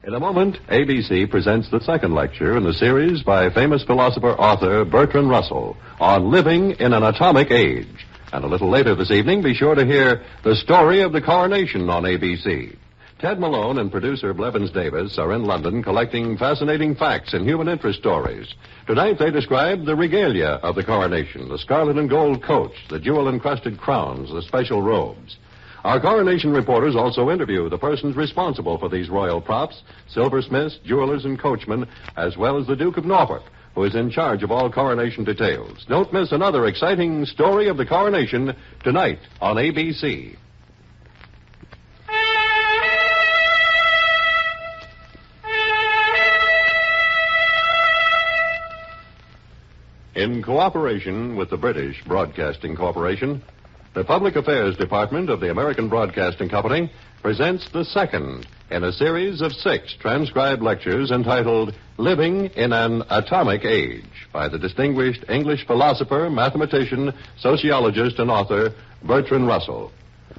In a moment, ABC presents the second lecture in the series by famous philosopher-author Bertrand Russell on living in an atomic age. And a little later this evening, be sure to hear the story of the coronation on ABC. Ted Malone and producer Blevins Davis are in London collecting fascinating facts and human interest stories. Tonight they describe the regalia of the coronation, the scarlet and gold coach, the jewel-encrusted crowns, the special robes. Our coronation reporters also interview the persons responsible for these royal props, silversmiths, jewelers, and coachmen, as well as the Duke of Norfolk, who is in charge of all coronation details. Don't miss another exciting story of the coronation tonight on ABC. In cooperation with the British Broadcasting Corporation, the Public Affairs Department of the American Broadcasting Company presents the second in a series of 6 transcribed lectures entitled Living in an Atomic Age by the distinguished English philosopher, mathematician, sociologist, and author Bertrand Russell.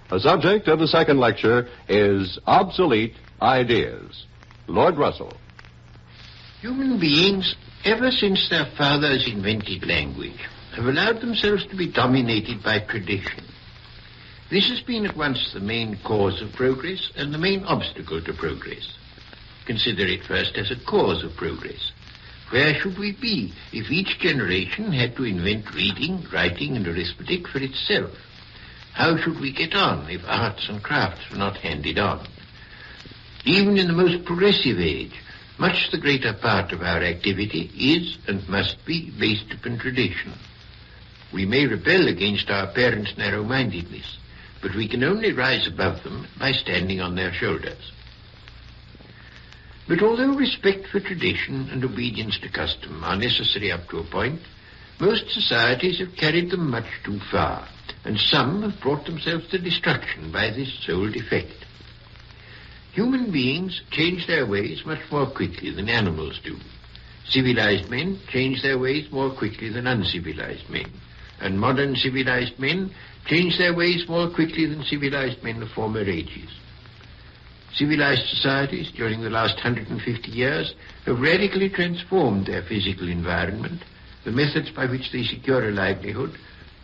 The subject of the second lecture is Obsolete Ideas. Lord Russell. Human beings, ever since their fathers invented language, have allowed themselves to be dominated by tradition. This has been at once the main cause of progress and the main obstacle to progress. Consider it first as a cause of progress. Where should we be if each generation had to invent reading, writing, and arithmetic for itself? How should we get on if arts and crafts were not handed on? Even in the most progressive age, much the greater part of our activity is and must be based upon tradition. We may rebel against our parents' narrow-mindedness, but we can only rise above them by standing on their shoulders. But although respect for tradition and obedience to custom are necessary up to a point, most societies have carried them much too far, and some have brought themselves to destruction by this sole defect. Human beings change their ways much more quickly than animals do. Civilized men change their ways more quickly than uncivilized men. And modern civilized men change their ways more quickly than civilized men of former ages. Civilized societies during the last 150 years have radically transformed their physical environment, the methods by which they secure a livelihood,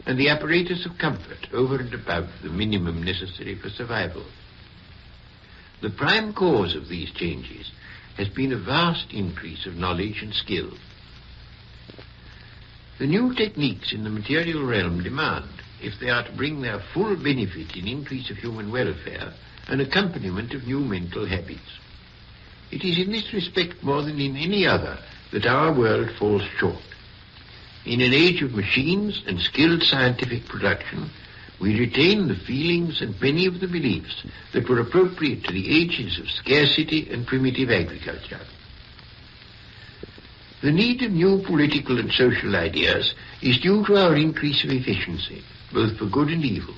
and the apparatus of comfort over and above the minimum necessary for survival. The prime cause of these changes has been a vast increase of knowledge and skill. The new techniques in the material realm demand, if they are to bring their full benefit in increase of human welfare, an accompaniment of new mental habits. It is in this respect more than in any other that our world falls short. In an age of machines and skilled scientific production, we retain the feelings and many of the beliefs that were appropriate to the ages of scarcity and primitive agriculture. The need of new political and social ideas is due to our increase of efficiency, both for good and evil.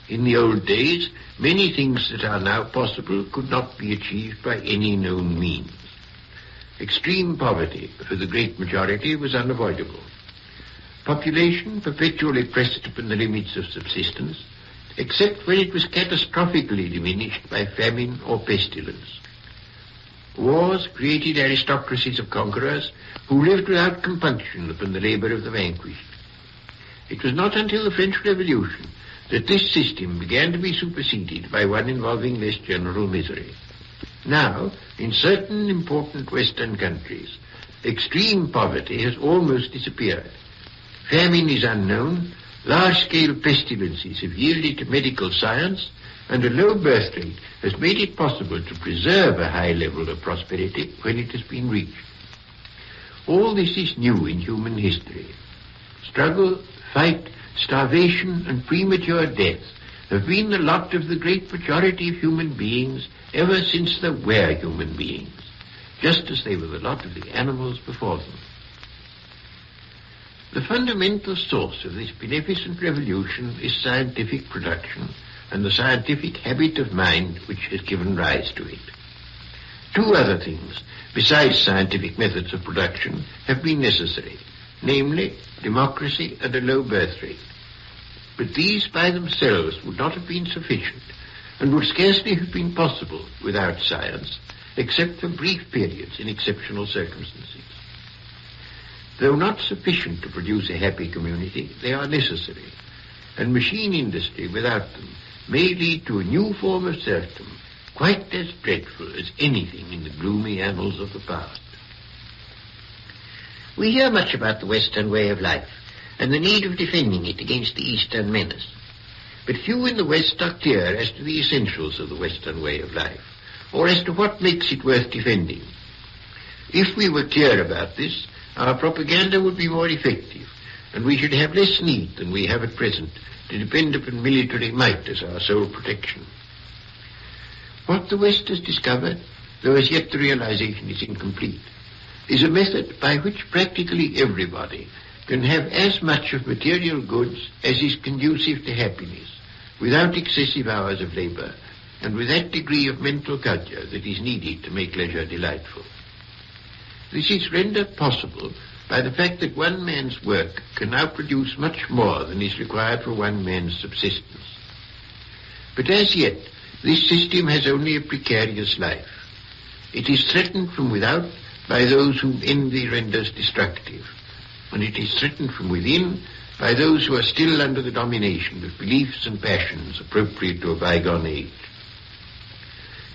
In the old days, many things that are now possible could not be achieved by any known means. Extreme poverty for the great majority was unavoidable. Population perpetually pressed upon the limits of subsistence, except when it was catastrophically diminished by famine or pestilence. Wars created aristocracies of conquerors who lived without compunction upon the labor of the vanquished. It was not until the French Revolution that this system began to be superseded by one involving less general misery. Now, in certain important Western countries, extreme poverty has almost disappeared. Famine is unknown, large-scale pestilences have yielded to medical science, and a low birth rate has made it possible to preserve a high level of prosperity when it has been reached. All this is new in human history. Struggle, fight, starvation, and premature death have been the lot of the great majority of human beings ever since there were human beings, just as they were the lot of the animals before them. The fundamental source of this beneficent revolution is scientific production and the scientific habit of mind which has given rise to it. 2 other things, besides scientific methods of production, have been necessary, namely democracy and a low birth rate. But these by themselves would not have been sufficient, and would scarcely have been possible without science, except for brief periods in exceptional circumstances. Though not sufficient to produce a happy community, they are necessary, and machine industry without them may lead to a new form of serfdom, quite as dreadful as anything in the gloomy annals of the past. We hear much about the Western way of life, and the need of defending it against the Eastern menace. But few in the West are clear as to the essentials of the Western way of life, or as to what makes it worth defending. If we were clear about this, our propaganda would be more effective, and we should have less need than we have at present to depend upon military might as our sole protection. What the West has discovered, though as yet the realization is incomplete, is a method by which practically everybody can have as much of material goods as is conducive to happiness, without excessive hours of labor, and with that degree of mental culture that is needed to make leisure delightful. This is rendered possible by the fact that one man's work can now produce much more than is required for one man's subsistence. But as yet, this system has only a precarious life. It is threatened from without by those whom envy renders destructive, and it is threatened from within by those who are still under the domination of beliefs and passions appropriate to a bygone age.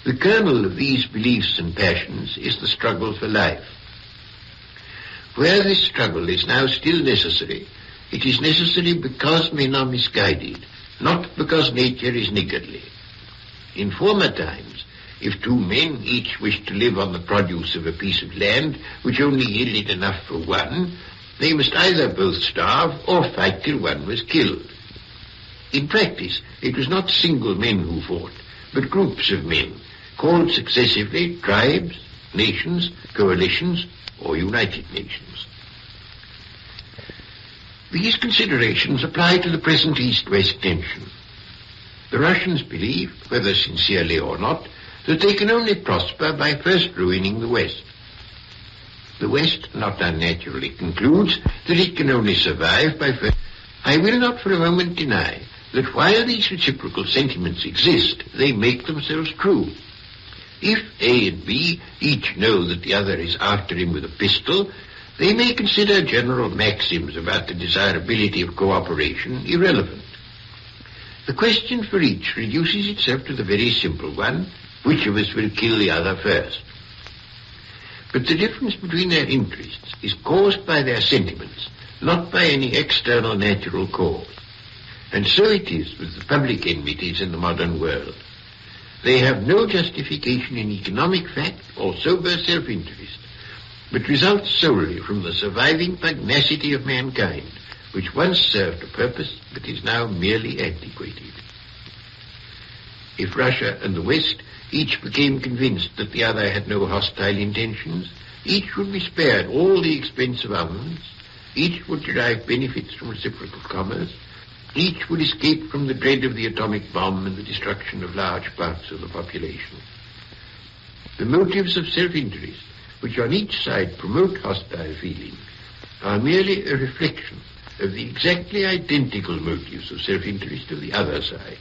The kernel of these beliefs and passions is the struggle for life. Where this struggle is now still necessary, it is necessary because men are misguided, not because nature is niggardly. In former times, if two men each wished to live on the produce of a piece of land which only yielded enough for one, they must either both starve or fight till one was killed. In practice, it was not single men who fought, but groups of men, called successively tribes, nations, coalitions, or United Nations. These considerations apply to the present East-West tension. The Russians believe, whether sincerely or not, that they can only prosper by first ruining the West. The West not unnaturally concludes that it can only survive by first... I will not for a moment deny that while these reciprocal sentiments exist, they make themselves true. If A and B each know that the other is after him with a pistol, they may consider general maxims about the desirability of cooperation irrelevant. The question for each reduces itself to the very simple one, which of us will kill the other first? But the difference between their interests is caused by their sentiments, not by any external natural cause. And so it is with the public enmities in the modern world. They have no justification in economic fact or sober self-interest, but result solely from the surviving pugnacity of mankind, which once served a purpose but is now merely antiquated. If Russia and the West each became convinced that the other had no hostile intentions, each would be spared all the expense of armaments, each would derive benefits from reciprocal commerce, each would escape from the dread of the atomic bomb and the destruction of large parts of the population. The motives of self-interest, which on each side promote hostile feeling, are merely a reflection of the exactly identical motives of self-interest of the other side,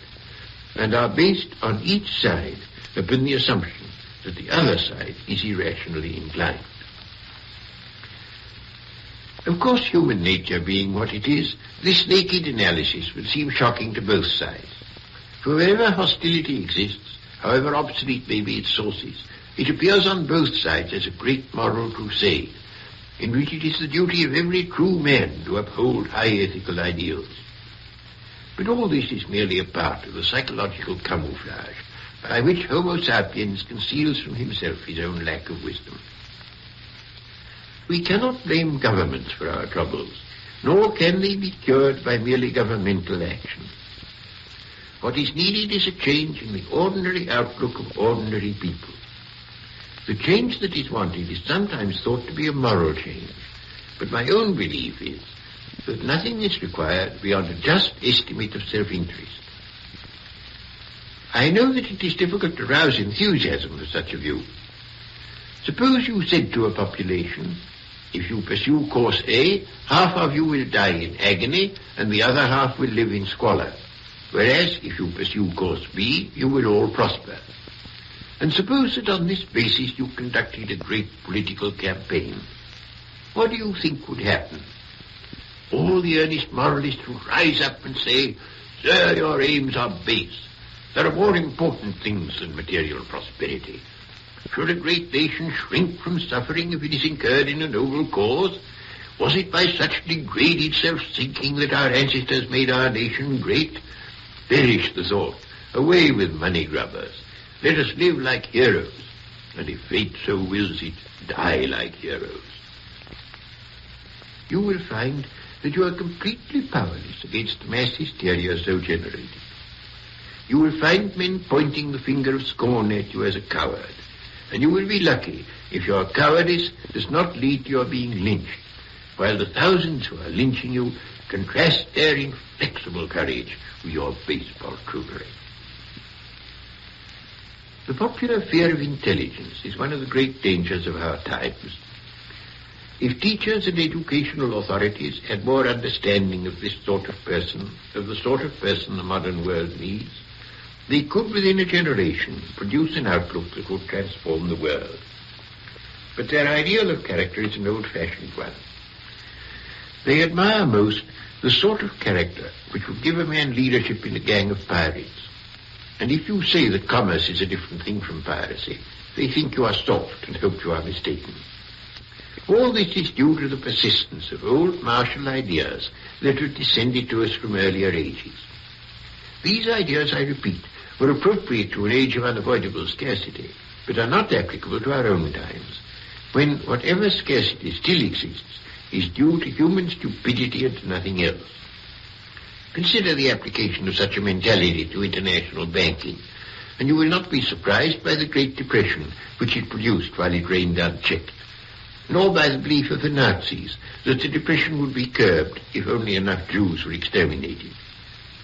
and are based on each side upon the assumption that the other side is irrationally inclined. Of course, human nature being what it is, this naked analysis would seem shocking to both sides. For wherever hostility exists, however obsolete may be its sources, it appears on both sides as a great moral crusade, in which it is the duty of every true man to uphold high ethical ideals. But all this is merely a part of the psychological camouflage by which Homo sapiens conceals from himself his own lack of wisdom. We cannot blame governments for our troubles, nor can they be cured by merely governmental action. What is needed is a change in the ordinary outlook of ordinary people. The change that is wanted is sometimes thought to be a moral change, but my own belief is that nothing is required beyond a just estimate of self-interest. I know that it is difficult to rouse enthusiasm for such a view. Suppose you said to a population, if you pursue course A, half of you will die in agony and the other half will live in squalor, whereas if you pursue course B, you will all prosper. And suppose that on this basis you conducted a great political campaign. What do you think would happen? All the earnest moralists would rise up and say, "Sir, your aims are base. There are more important things than material prosperity. Should a great nation shrink from suffering if it is incurred in a noble cause? Was it by such degraded self-seeking that our ancestors made our nation great? Perish the thought. Away with money grubbers. Let us live like heroes, and if fate so wills it, die like heroes." You will find that you are completely powerless against the mass hysteria so generated. You will find men pointing the finger of scorn at you as a coward, and you will be lucky if your cowardice does not lead to your being lynched, while the thousands who are lynching you contrast their inflexible courage with your base poltroonery. The popular fear of intelligence is one of the great dangers of our times. If teachers and educational authorities had more understanding of this sort of person, of the sort of person the modern world needs, they could within a generation produce an outlook that would transform the world. But their ideal of character is an old-fashioned one. They admire most the sort of character which would give a man leadership in a gang of pirates. And if you say that commerce is a different thing from piracy, they think you are soft and hope you are mistaken. All this is due to the persistence of old martial ideas that have descended to us from earlier ages. These ideas, I repeat, were appropriate to an age of unavoidable scarcity, but are not applicable to our own times, when whatever scarcity still exists is due to human stupidity and to nothing else. Consider the application of such a mentality to international banking, and you will not be surprised by the Great Depression which it produced while it reigned unchecked, nor by the belief of the Nazis that the depression would be curbed if only enough Jews were exterminated,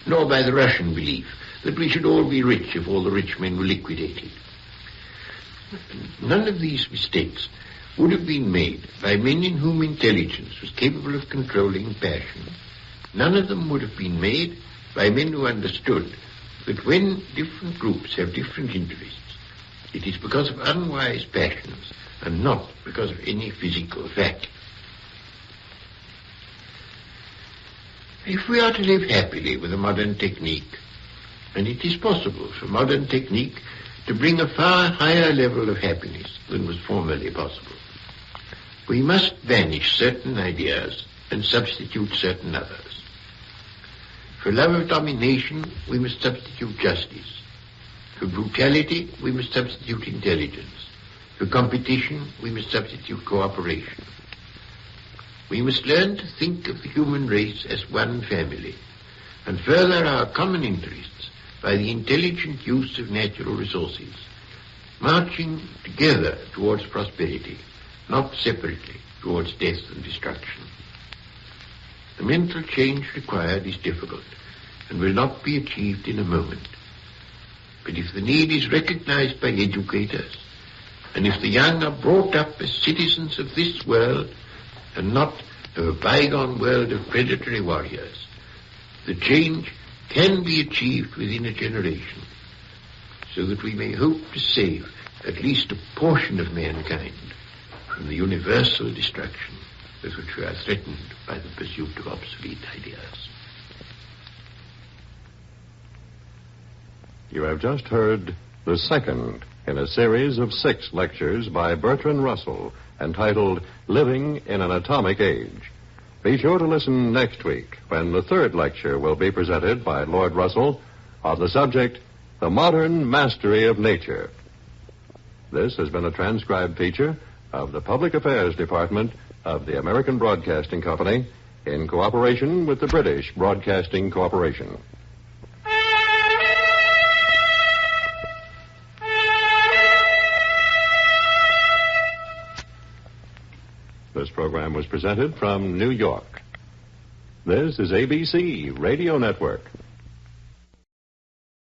nor by the Russian belief that we should all be rich if all the rich men were liquidated. None of these mistakes would have been made by men in whom intelligence was capable of controlling passion. None of them would have been made by men who understood that when different groups have different interests, it is because of unwise passions and not because of any physical fact. If we are to live happily with a modern technique, and it is possible for modern technique to bring a far higher level of happiness than was formerly possible, we must banish certain ideas and substitute certain others. For love of domination, we must substitute justice. For brutality, we must substitute intelligence. For competition, we must substitute cooperation. We must learn to think of the human race as one family, and further our common interests by the intelligent use of natural resources, marching together towards prosperity, not separately towards death and destruction. The mental change required is difficult and will not be achieved in a moment. But if the need is recognized by educators, and if the young are brought up as citizens of this world and not of a bygone world of predatory warriors, the change can be achieved within a generation, so that we may hope to save at least a portion of mankind from the universal destruction with which we are threatened by the pursuit of obsolete ideas. You have just heard the second in a series of 6 lectures by Bertrand Russell entitled Living in an Atomic Age. Be sure to listen next week when the 3rd lecture will be presented by Lord Russell on the subject, The Modern Mastery of Nature. This has been a transcribed feature of the Public Affairs Department of the American Broadcasting Company in cooperation with the British Broadcasting Corporation. This program was presented from New York. This is ABC Radio Network.